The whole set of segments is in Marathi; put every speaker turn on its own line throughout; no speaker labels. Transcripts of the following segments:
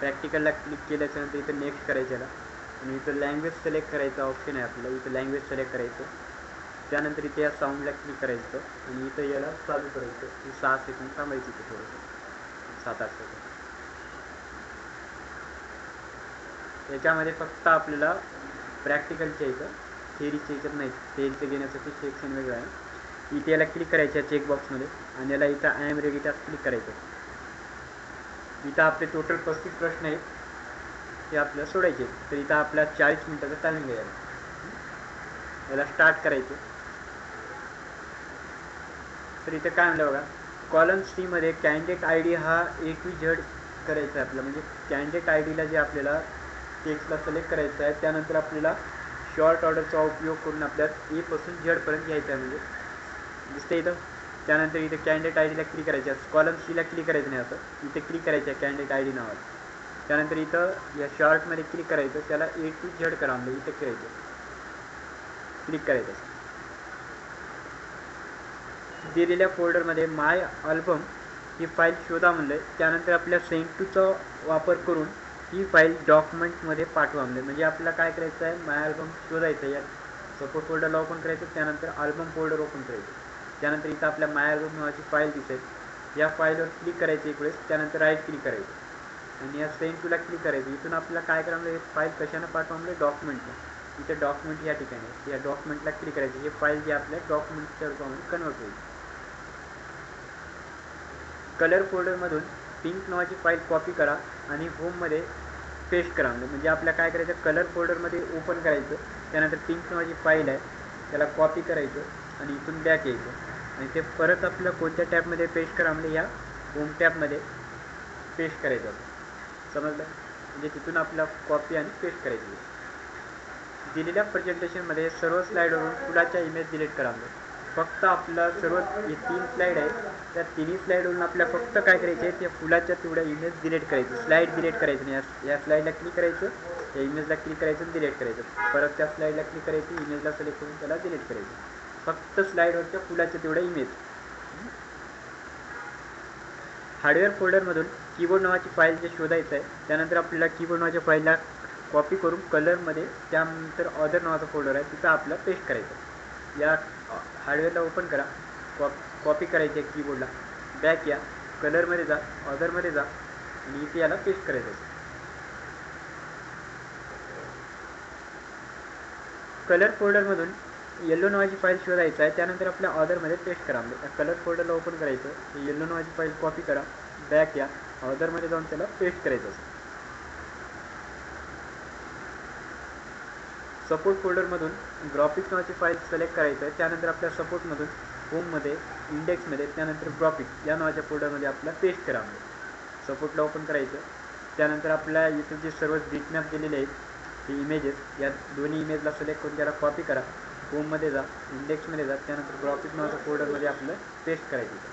प्रॅक्टिकलला क्लिक केल्याच्यानंतर इथं नेक्स्ट करायचं याला आणि इथं लँग्वेज सिलेक्ट करायचा ऑप्शन आहे आपल्याला. इथं लँग्वेज सिलेक्ट करायचं, त्यानंतर इथे या साऊंडला क्लिक करायचं आणि इथं याला चालू करायचं. 6 सेकंड थांबायचं इथे थोडंसं 7-8 सेकंड. याच्यामध्ये फक्त आपल्याला प्रॅक्टिकलच्या इथं थेअरीच्या याच्यात नाही, थेअरीचं घेण्यासाठी सेक्शन वेगळं आहे. इथे याला क्लिक करायचं आहे चेकबॉक्समध्ये आणि याला इथं I am ready task click करायचं. इथं आपले टोटल 35 प्रश्न आहेत ते आपल्याला सोडायचे. तर इथं आपला 40 मिनिटाचा टायमिंग आहे. याला स्टार्ट करायचं. तर इथं काय म्हणलं बघा, कॉलम सी मध्ये कॅन्डिडेट आय डी हा A to Z करायचा आहे आपला. म्हणजे कॅन्डिडेट आय डीला जे आपल्याला टेक्स्टला सिलेक्ट करायचं आहे, त्यानंतर आपल्याला शॉर्ट ऑर्डरचा उपयोग करून आपल्याला A पासून Z पर्यंत घ्यायचं आहे. म्हणजे दिसतं इथं. त्यानंतर इथे कॅन्डिडेट आय डीला क्लिक करायचं आहे. कॉलम सीला क्लिक करायचं नाही, असं इथे क्लिक करायचं आहे कॅन्डिडेट आय डी नावाला. त्यानंतर इथं या शॉर्टमध्ये क्लिक करायचं, त्याला A to Z करा म्हणजे इथे करायचं, क्लिक करायचं. दिलेल्या फोल्डरमध्ये माय अल्बम ही फाईल शोधा म्हणलं. त्यानंतर आपल्या सेंड टूचा वापर करून ही फाईल डॉक्युमेंटमध्ये पाठवा म्हणलं. म्हणजे आपल्याला काय करायचं आहे, माय अल्बम शोधायचं आहे. या सपोर्ट फोल्डरला ओपन करायचं, त्यानंतर अल्बम फोल्डर ओपन करायचं. त्यानंतर इथं आपल्या माय अल्बम नावाची फाईल दिसेल, या फाईलवर क्लिक करायचं एक वेळेस, त्यानंतर राईट क्लिक करायचं आणि या सेंड टूला क्लिक करायचं. इथून आपल्याला काय करावं, हे फाईल कशानं पाठवा म्हणजे डॉक्युमेंटला. इथे डॉक्युमेंट या ठिकाणी, या डॉक्युमेंटला क्लिक करायचं. हे फाईल जे आपल्या डॉक्युमेंटच्या रूपामध्ये कन्वर्ट होईल. कलर फोल्डरमधून पिंक नावाची फाईल कॉपी करा आणि होममध्ये पेस्ट करा. म्हणजे आपल्याला काय करायचं, कलर फोल्डरमध्ये ओपन करायचं, त्यानंतर पिंक नावाची फाईल आहे त्याला कॉपी करायचं आणि इथून बॅक यायचं आणि ते परत आपल्याला कोणत्या टॅबमध्ये पेस्ट करा म्हणजे या होम टॅबमध्ये पेस्ट करायचं. समजलं? म्हणजे तिथून आपल्याला कॉपी आणि पेस्ट करायची. दिलेल्या प्रेझेंटेशनमध्ये सर्व स्लाईडवरून फुलाच्या इमेज डिलीट करा. फक्त आपला सर्व हे 3 स्लाईड आहेत, त्या तिन्ही स्लाईडवरून आपल्याला फक्त काय करायचं आहे, त्या फुलाच्या तेवढ्या इमेज डिलीट करायचं. स्लाईड डिलीट करायचं नाही. या स्लाईडला क्लिक करायचं, या इमेजला क्लिक करायचं आणि डिलीट करायचं. परत त्या स्लाईडला क्लिक करायचं, इमेजला सिलेक्ट करून त्याला डिलीट करायचं. फक्त स्लाईडवरच्या फुलाच्या तेवढ्या इमेज. हार्डवेअर फोल्डरमधून कीबोर्ड नावाची फाईल जे शोधायचं आहे, त्यानंतर आपल्याला कीबोर्ड नावाच्या फाईलला कॉपी करून कलरमध्ये, त्यानंतर ऑदर नावाचा फोल्डर आहे तिथं आपल्याला पेस्ट करायचं. या हार्डवेअरला ओपन करा, कॉपी करायची आहे कीबोर्डला, बॅक या, कलरमध्ये जा, ऑदरमध्ये जा आणि इथे याला पेस्ट करायचं. कलर फोल्डरमधून येल्लो नावाची फाईल शोधायचं आहे, त्यानंतर आपल्या ऑदरमध्ये पेस्ट करा. कलर फोल्डरला ओपन करायचं, येल्लो नावाची फाईल कॉपी करा, बॅक या, ऑदरमध्ये जाऊन त्याला पेस्ट करायचं. सपोर्ट फोल्डरमधून ग्राफिक्स नावाची फाईल सिलेक्ट करायचं आहे, त्यानंतर आपल्या सपोर्टमधून होममध्ये, इंडेक्समध्ये, त्यानंतर ग्राफिक्स या नावाच्या फोल्डरमध्ये आपल्याला पेस्ट करा. सपोर्टला ओपन करायचं, त्यानंतर आपल्या इथं जे सर्व बिटमॅप दिलेले आहेत ते इमेजेस, या दोन्ही इमेजला सिलेक्ट करून त्याला कॉपी करा, होममध्ये जा, इंडेक्समध्ये जा, त्यानंतर ग्राफिक्स नावाच्या फोल्डरमध्ये आपलं पेस्ट करायचं.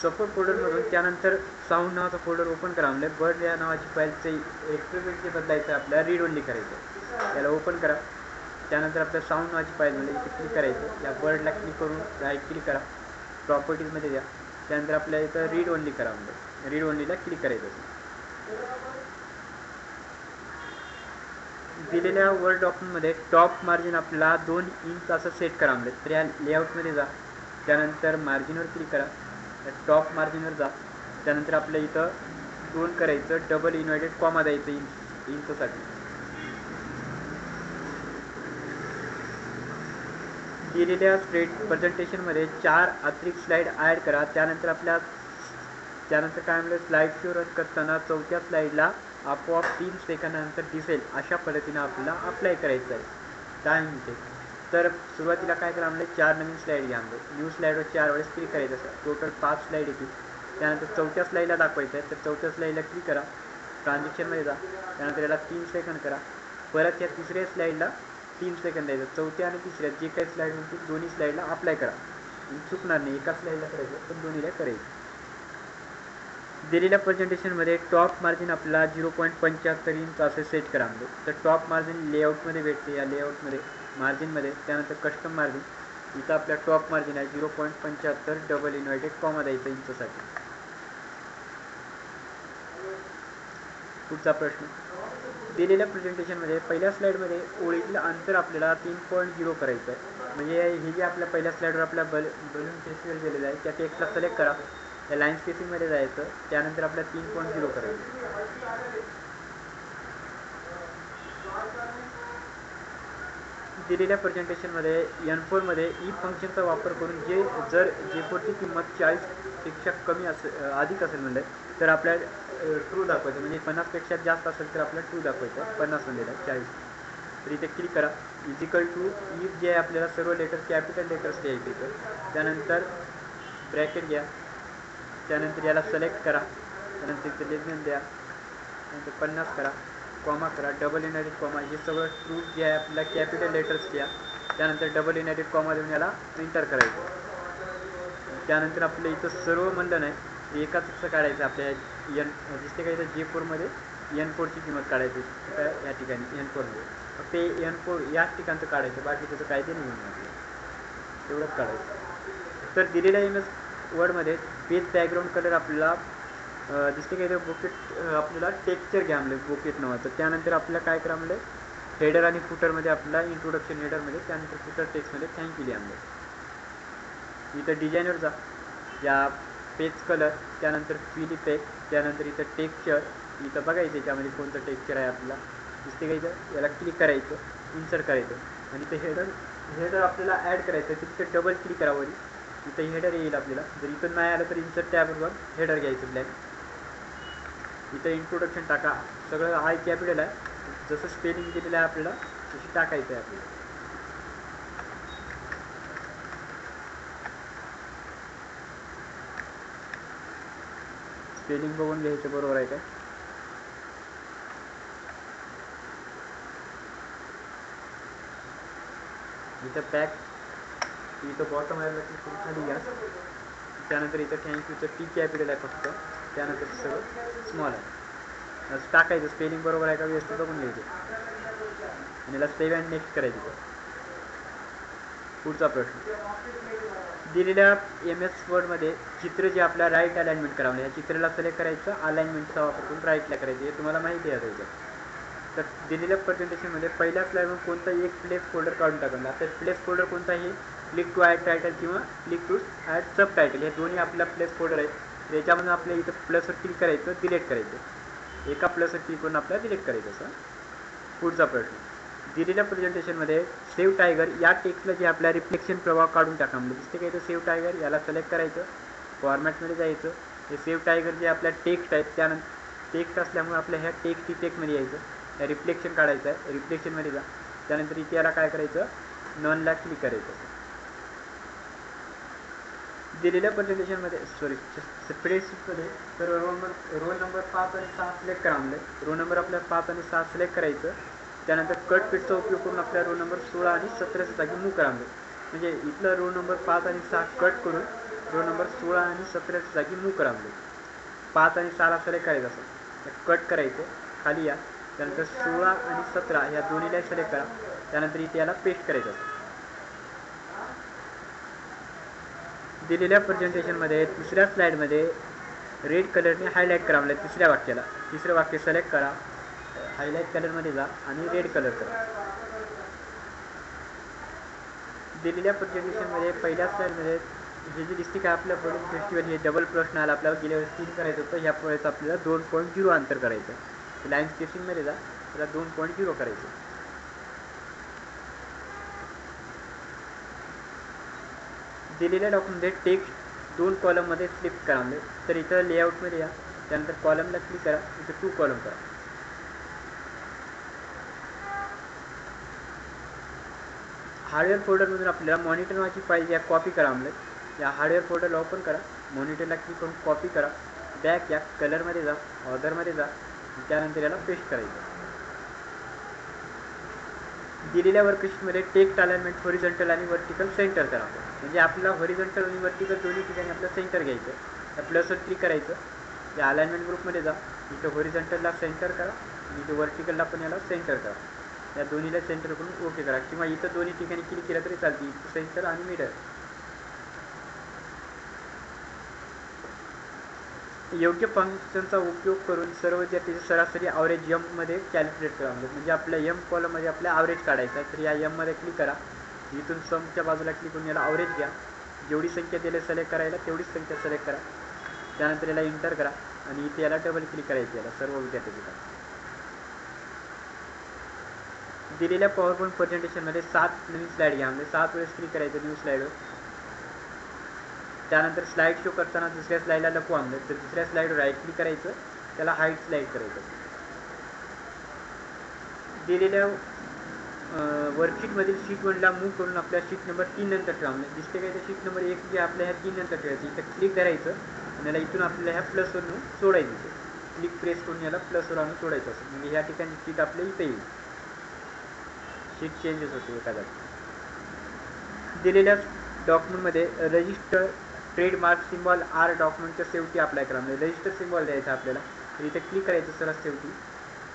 सपोर्ट फोल्डरमधून त्यानंतर साऊंड नावाचा फोल्डर ओपन करा. म्हणजे बर्ड या नावाची फाईलचे एक्सपेरिमेंट जे बदलायचं आहे आपल्याला, रीड ओनली करायचं. त्याला ओपन करा, त्यानंतर आपल्या साऊंड नावाची फाईल म्हणजे इथे क्लिक करायचं, या बर्डला क्लिक करून राईट क्लिक करा, प्रॉपर्टीजमध्ये द्या, त्यानंतर आपल्या इथं रीड ओनली करा. म्हणजे रीड ओनलीला क्लिक करायचं. दिलेल्या वर्ड डॉक्युमेंटमध्ये टॉप मार्जिन आपल्याला 2 इंच असं सेट करा. म्हणजे तर या लेआउटमध्ये जा, त्यानंतर मार्जिनवर क्लिक करा, टॉप मार्जिनवर जा, त्यानंतर आपल्या इथं 2 करायचं, डबल इन्व्हर्टेड कॉमा द्यायचं इंचसाठी. दिलेल्या प्रेझेंटेशनमध्ये 4 अतिरिक्त स्लाईड ॲड करा. त्यानंतर काय म्हणलं, स्लाईड शो रन करताना 4थ्या स्लाईडला आपोआप 3 सेकंदानंतर दिसेल अशा पद्धतीनं आपल्याला अप्लाय करायचं आहे. काय म्हणते, तर सुरुवातीला काय करा म्हणजे 4 नवीन स्लाईड घ्या. म्हणजे न्यू स्लाईडवर 4 वेळेस क्लिक करायचं असं, टोटल 5 स्लाईड येतील. त्यानंतर 4थ्या स्लाईडला दाखवायचं आहे, तर 4थ्या स्लाईडला क्लिक करा, ट्रान्झॅक्शनमध्ये जा, त्यानंतर याला 3 सेकंद करा. परत या 3ऱ्या स्लाईडला 3 सेकंद द्यायचं. 4थ्या आणि 3ऱ्या जे काही स्लाईड होतील दोन्ही स्लाईडला अप्लाय करा. चुकणार नाही, एका स्लाईडला करायचं पण दोन्हीला करायचं. दिलेल्या प्रेझेंटेशनमध्ये टॉप मार्जिन आपला 0.75 इंच असे सेट करा. तर टॉप मार्जिन लेआउटमध्ये भेटते, या लेआउटमध्ये मार्जिनमध्ये, त्यानंतर कस्टम मार्जिन, इथं आपल्या टॉप मार्जिन आहे 0.75, डबल इन्व्हर्टेड कॉमा द्यायचं इंचसाठी. पुढचा प्रश्न, दिलेल्या प्रेझेंटेशनमध्ये पहिल्या स्लाईडमध्ये ओळीतील अंतर आपल्याला 3.0 करायचं आहे. म्हणजे हे जे आपल्या पहिल्या स्लाईडवर आपल्या बलून फेस्टिवल दिलेलं आहे त्या टेक्स्टला सिलेक्ट करा, या लाईन स्पेसिंगमध्ये जायचं, त्यानंतर आपल्याला 3.0 करायचं. दिलेल्या प्रेझेंटेशनमध्ये N4 मध्ये ई फंक्शनचा वापर करून जर J4ची किंमत 40पेक्षा कमी अधिक असेल म्हणलं तर आपल्याला ट्रू दाखवायचं, म्हणजे 50पेक्षा जास्त असेल तर आपल्याला ट्रू दाखवायचं. 50 म्हणलेलं आहे 40, तर इथे क्लिक करा. इजिकल टू इफ जे आहे आपल्याला सर्व लेटर्स कॅपिटल लेटर्स द्यायचे इथं, त्यानंतर ब्रॅकेट घ्या, त्यानंतर याला सिलेक्ट करा, त्यानंतर इथे लेजमेंट द्या, त्यानंतर 50 करा, कॉमा करा, डबल इनॅडिट कॉमा, हे सगळं ट्रू जे आहे आपल्याला कॅपिटल लेटर्स घ्या, त्यानंतर डबल इनॅडिट कॉमा देऊन याला एंटर करायचं. त्यानंतर आपल्या इथं सर्व म्हणलं नाही एकाच काढायचं. आपल्या दिसते का इथं J4मध्ये N4ची किंमत काढायची या ठिकाणी N4मध्ये, फक्त N4 याच ठिकाणचं काढायचं, बाकी त्याचं काय ते नाही म्हणून तेवढंच काढायचं. तर दिलेल्या इमेज वर्डमध्ये पेज बॅकग्राऊंड कलर आपल्याला दिसते का इथं बुकेट आपल्याला टेक्स्चर घ्या म्हणलं बुकेट नावाचं. त्यानंतर आपल्याला काय करा म्हणलं हेडर आणि फुटरमध्ये आपल्याला इंट्रोडक्शन हेडरमध्ये, त्यानंतर फुटर टेक्स्टमध्ये थँक्यू लिहा म्हणलं. इथं डिझायनर जा, या पेज कलर, त्यानंतर फिल इफेक्ट, त्यानंतर इथं टेक्स्चर, इथं बघायचं याच्यामध्ये कोणतं टेक्स्चर आहे आपल्याला दिसते का इथं, याला क्लिक करायचं, इन्सर्ट करायचं, आणि इथं हेडर आपल्याला ॲड करायचं आहे, तिथं डबल क्लिक करावं, इथं हेडर येईल आपल्याला. जर इथं नाही आलं तर इन्सर्ट टॅबवर हेडर घ्यायचं ब्लॅक, इथं इंट्रोडक्शन टाका, सगळं हाय कॅपिटल आहे, जसं स्पेलिंग दिलेलं आहे आपल्याला तशी टाकायचं आहे आपल्याला. स्पेलिंग बघून घ्यायचं बरोबर आहे काय. इथं बॅक, इथं बॉटम आहे खाली घ्या, त्यानंतर इथं थँक्यूचं टी कॅपिटल आहे फक्त, त्यानंतर सगळं स्मॉल आहे, असं टाकायचं. स्पेलिंग बरोबर आहे का व्यवस्थित बघून घ्यायचं आणि याला सेव्ह अँड नेक्स्ट करायचं. पुढचा प्रश्न, दिलेल्या MS वर्डमध्ये चित्र जे आपल्या राईट अलाइनमेंट करावं, या चित्राला सिलेक्ट करायचं, अलाइनमेंटचा वापर करून राईटला करायचं, हे तुम्हाला माहिती आहे याचं. तर दिलेल्या प्रेझेंटेशनमध्ये पहिल्या स्लाईडवर कोणता एक प्लेस फोल्डर काढून टाकला, तर प्लेस फोल्डर कोणता आहे, क्लिक टू ॲड टायटल किंवा click to add subtitle, हे दोन्ही आपल्या प्लेस फोल्डर आहेत. याच्यामधून आपल्या इथं प्लसवर क्लिक करायचं, डिलीट करायचं, एका प्लसवर क्लिक करून आपल्याला डिलीट करायचं असं. पुढचा प्रश्न, दिलेल्या प्रेझेंटेशनमध्ये सेव्ह टायगर या टेक्स्टला जे आपल्या रिफ्लेक्शन प्रभाव काढून टाका म्हणजे दिसते का इथं सेव्ह टायगर, याला सिलेक्ट करायचं, फॉर्मॅटमध्ये जायचं, हे सेव्ह टायगर जे आपल्या टेक्स्ट आहेत, त्यानंतर टेक्स्ट असल्यामुळे आपल्या ह्या टेक्स्टमध्ये यायचं, या रिफ्लेक्शन काढायचं आहे, रिफ्लेक्शनमध्ये जा, त्यानंतर इथे याला काय करायचं, नॉनला क्लिक करायचं. दिलेल्या प्रेझेंटेशनमध्ये स्प्रेडशीटमध्ये तर रोल नंबर 5 आणि 6 सिलेक्ट करा म्हणजे रोल नंबर आपल्या 5 आणि 6 सिलेक्ट करायचं, त्यानंतर कट पेजचा उपयोग करून आपल्या रोल नंबर 16 आणि 17च्या जागी मूव करा म्हणजे इथलं रोल नंबर 5 आणि 6 कट करून रोल नंबर 16 आणि 17च्या जागी मूव करा म्हणजे 5 आणि 6ला सिलेक्ट करायचं असं कट करायचं, खाली या, त्यानंतर 16 आणि 17 ह्या दोन्हीला सिलेक्ट करा, त्यानंतर इथे याला पेस्ट करायचं असं. दिलेल्या प्रेझेंटेशनमध्ये दुसऱ्या स्लाईडमध्ये रेड कलरने हायलाईट करा म्हणजे तिसऱ्या वाक्याला, तिसरं वाक्य सिलेक्ट करा, हायलाईट कलरमध्ये जा आणि रेड कलर करा. दिलेल्या प्रेझेंटेशनमध्ये पहिल्या स्लाईडमध्ये हे जे दिसते का आपल्या बलून फेस्टिवल हे डबल प्रश्न आला, आपल्याला गेल्या वेळेस 3 करायचं होतं, ह्या वेळेस आपल्याला 2.0 अंतर करायचं, लाईन स्पेसिंगमध्ये जा, त्याला 2.0 करायचं. दिलेल्या डॉक्युमेंटमध्ये टेक्स्ट 2 कॉलममध्ये फ्लिप करा म्हणजे तर इथं लेआउटमध्ये या, त्यानंतर कॉलमला क्लिक करा, इथं 2 कॉलम करा. हार्डवेअर फोल्डरमधून आपल्याला मॉनिटर नावाची फाईल या कॉपी करा म्हणजे या हार्डवेअर फोल्डरला ओपन करा, मॉनिटरला क्लिक करून कॉपी करा, बॅक या, कलरमध्ये जा, ऑर्डरमध्ये जा, त्यानंतर याला पेस्ट करायचं. दिलेल्या वर्कशीटमध्ये टेक्स्ट अलाइनमेंट हॉरिझॉन्टल आणि वर्टिकल सेंटर करा म्हणजे आपल्याला हॉरिझॉन्टल आणि वर्टिकल दोन्ही ठिकाणी आपलं सेंटर घ्यायचं, त्या प्लसवर क्लिक करायचं, या अलाइनमेंट ग्रुपमध्ये जा, इथं हॉरिझॉन्टलला सेंटर करा आणि इथं वर्टिकलला पण याला सेंटर करा, या दोन्हीला सेंटर करून ओके करा, किंवा इथं दोन्ही ठिकाणी क्लिक केलं तरी चालते, इथं सेंटर आणि मिडल. योग्य फंक्शनचा उपयोग करून सर्व त्याची सरासरी ॲव्हरेज मध्ये कॅल्क्युलेट करा. म्हणजे आपल्या एम कॉलममध्ये आपल्या ॲव्हरेज काढायचा. तर या एममध्ये क्लिक करा. इथून समच्या बाजूला क्लिक करून याला ॲव्हरेज घ्या. जेवढी संख्या दिली सिलेक्ट करायला तेवढीच संख्या सिलेक्ट करा. त्यानंतर याला इंटर करा आणि इथे याला डबल क्लिक करायचं. याला सर्व विद्यार्थ्याची का दिलेल्या पॉवर पॉईंट प्रेझेंटेशनमध्ये 7 नवीन स्लाईड घ्या. म्हणजे 7 वेळेस क्लिक करायचं न्यू स्लाईडवर. त्यानंतर स्लाईड शो करताना दुसऱ्या स्लाईडला लपू आणलं तर दुसऱ्या स्लाईडवर राईट क्लिक करायचं. त्याला हाईट स्लाईड करायचं. दिलेल्या वर्कशीटमधील शीट 1ला मूव्ह करून आपल्या शीट नंबर 3 नंतर ठेवा. म्हणजे दिसते काय तर शीट नंबर 1 जे आपल्या ह्या 3 नंतर ठेवायचं. इथं क्लिक करायचं आणि याला इथून आपल्याला ह्या प्लसवर नेऊन सोडायचं. क्लिक प्रेस करून याला प्लसवर आणून सोडायचं असं. म्हणजे ह्या ठिकाणी शीट आपल्या इथे येईल. शीट चेंजेस होते एका जागी. दिलेल्या डॉक्युमेंटमध्ये रजिस्टर ट्रेडमार्क सिम्बॉल आर डॉक्युमेंटच्या शेवटी अप्लाय करा. म्हणजे रजिस्टर सिम्बॉल द्यायचा आपल्याला. तर इथे क्लिक करायचं सरस शेवटी.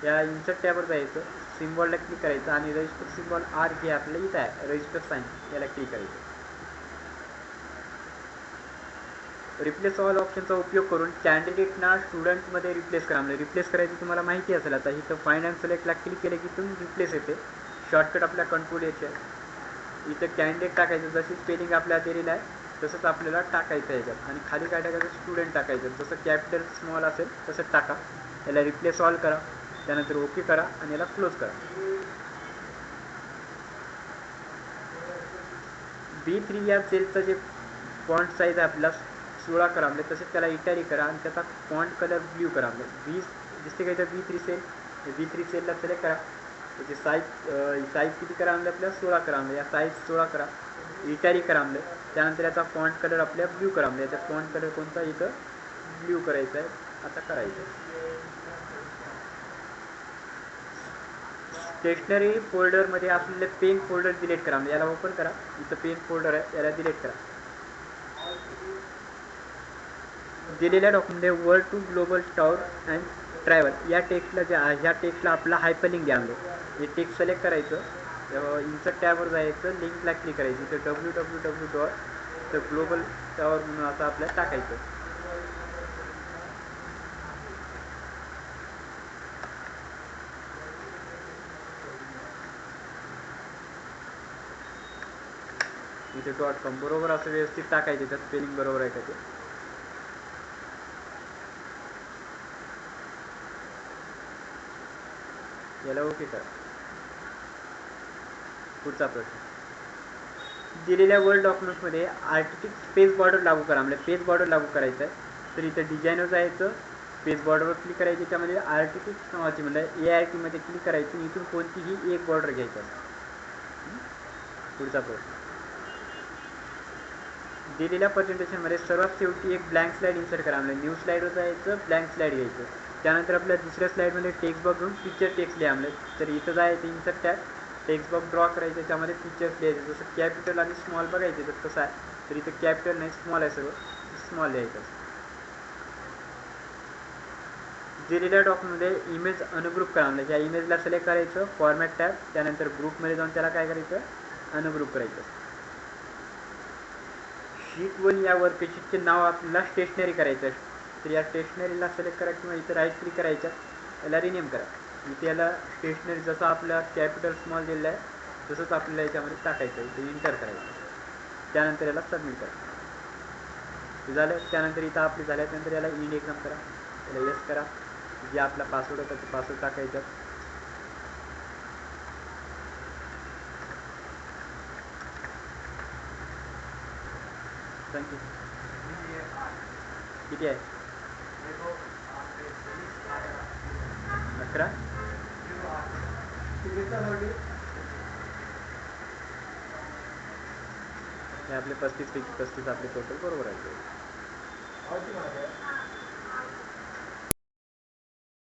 या इन्सर्ट टॅबवर जायचं. सिम्बॉलला क्लिक करायचं आणि रजिस्टर सिम्बॉल आर जे आपल्याला इथं आहे रजिस्टर साईन याला क्लिक करायचं. रिप्लेस ऑल ऑप्शनचा उपयोग करून कॅन्डिडेटना स्टुडंटमध्ये रिप्लेस करा. म्हणजे रिप्लेस करायचं तुम्हाला माहिती असेल. आता इथं फाइंड अँड सिलेक्टला क्लिक केलं की तुम्ही रिप्लेस येते. शॉर्टकट आपल्या कंट्रोल याचे आहे. इथं कॅन्डिडेट टाकायचं. जशी स्पेलिंग आपल्याला दिलेलं आहे तसंच आपल्याला टाकायचं आहे याच्यात. आणि खाली काय टाकायचं स्टुडंट टाकायचं. जसं कॅपिटल स्मॉल असेल तसंच टाका. याला रिप्लेस ऑल करा. त्यानंतर ओके करा आणि याला क्लोज करा. B3 या सेलचं जे फॉन्ट साईज आहे आपल्याला 16 करा. म्हणजे तसेच त्याला इटॅलिक करा आणि त्याचा फॉन्ट कलर ब्ल्यू करा. म्हणजे दिसते काय तर B3 सेल. B3 सेलला सिलेक्ट करा. त्याची साईज किती करा म्हणजे आपल्याला 16 करा. म्हणजे या साईज 16 करा. इटॅलिक करा. म्हणजे त्यानंतर याचा फॉन्ट कलर आपल्या ब्ल्यू करा. म्हणजे याचा फॉन्ट कलर कोणता इथं ब्ल्यू करायचा आहे. आता करायचं. स्टेशनरी फोल्डरमध्ये असलेले पेन फोल्डर डिलीट करा. म्हणजे याला ओपन करा. इथं पेन फोल्डर आहे याला डिलीट करा. दिलेल्या डॉक्युमेंटमध्ये world to global tower and travel या टेक्स्टला ह्या टेक्स्टला आपला हायपरलिंक द्या. म्हणजे हे टेक्स्ट सिलेक्ट करायचं. इन्सर्ट टॅबवर जायचं. लिंकला क्लिक करायचं. इथं www.ग्लोबल टॉवर म्हणून असं आपल्याला टाकायचं. इथे .com बरोबर असं व्यवस्थित टाकायचं. त्यात स्पेलिंग बरोबर आहे का ते. याला ओके करा. पुढचा प्रश्न. दिलेल्या वर्ड डॉक्युमेंटमध्ये आर्टिस्टिक पेज बॉर्डर लागू करा. म्हणजे पेज बॉर्डर लागू करायचं आहे. तर इथं डिझाईनवर जायचं. पेज बॉर्डरवर क्लिक करायचं. त्यामध्ये आर्टिस्टिक नावाची म्हणजे ART मध्ये क्लिक करायचं. इथून कोणतीही एक बॉर्डर घ्यायचं. पुढचा प्रश्न. दिलेल्या प्रेझेंटेशनमध्ये सर्वात शेवटी एक ब्लँक स्लाईड इन्सर्ट करा. म्हणजे न्यू स्लाईडवर जायचं. ब्लँक स्लाईड घ्यायचं. त्यानंतर आपल्या दुसऱ्या स्लाईडमध्ये टेक्स्ट बॉक्स घेऊन फीचर टेक्स्ट लिहा. म्हणजे तर इथं जायचं insert tab text box draw करायचं. त्यामध्ये फीचर्स लिहायचे. जसं कॅपिटल आणि स्मॉल बघायचे तर कसं आहे. तर इथं कॅपिटल नाही स्मॉल आहे सर्व. स्मॉल लिहायचं. दिलेल्या डॉक्युमेंटमध्ये इमेज अनुग्रुप करा. म्हणजे या इमेजला सिलेक्ट करायचं. Format tab. त्यानंतर ग्रुपमध्ये जाऊन त्याला काय करायचं अनुग्रुप करायचं. शीट 1 या वर्कशीटचे नाव आपल्याला स्टेशनरी करायचं आहे. तर या स्टेशनरीला सिलेक्ट करा किंवा इथं राईट क्लिक करायचं. याला रिनेम करा. इथे याला स्टेशनरी जसं आपला कॅपिटल स्मॉल दिलेला आहे तसंच आपल्याला याच्यामध्ये टाकायचं आहे. इथे इंटर करायचं. त्यानंतर याला सबमिट करा. झालं. त्यानंतर इथं आपली झाल्यानंतर याला इंड एक्झाम करा. याला येस करा. जे आपला पासवर्ड होता तो पासवर्ड टाकायचा. थँक्यू. किती आहे 11. हे आपले 35 पैकी 35 आपले टोटल बरोबर आहे.